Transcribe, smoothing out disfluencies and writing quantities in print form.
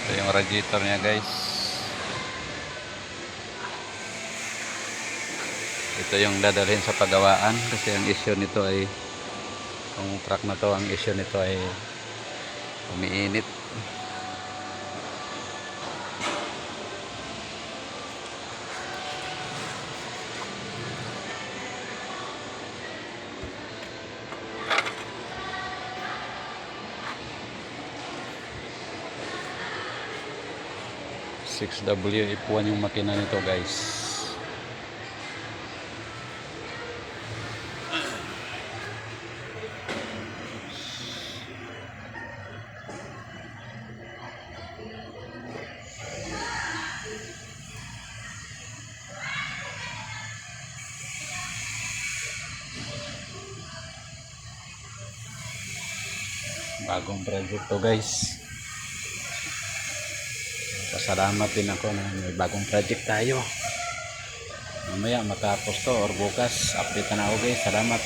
Ito yung radiator niya guys. Ito yung dadalhin sa pagawaan kasi ang issue nito ay ang truck na to, ang issue nito ay umiinit. F1 yung makina nito guys. Bagong project to guys. Pasalamat din ako na may bagong project tayo. Mamaya matapos to or bukas update na ako guys. Salamat.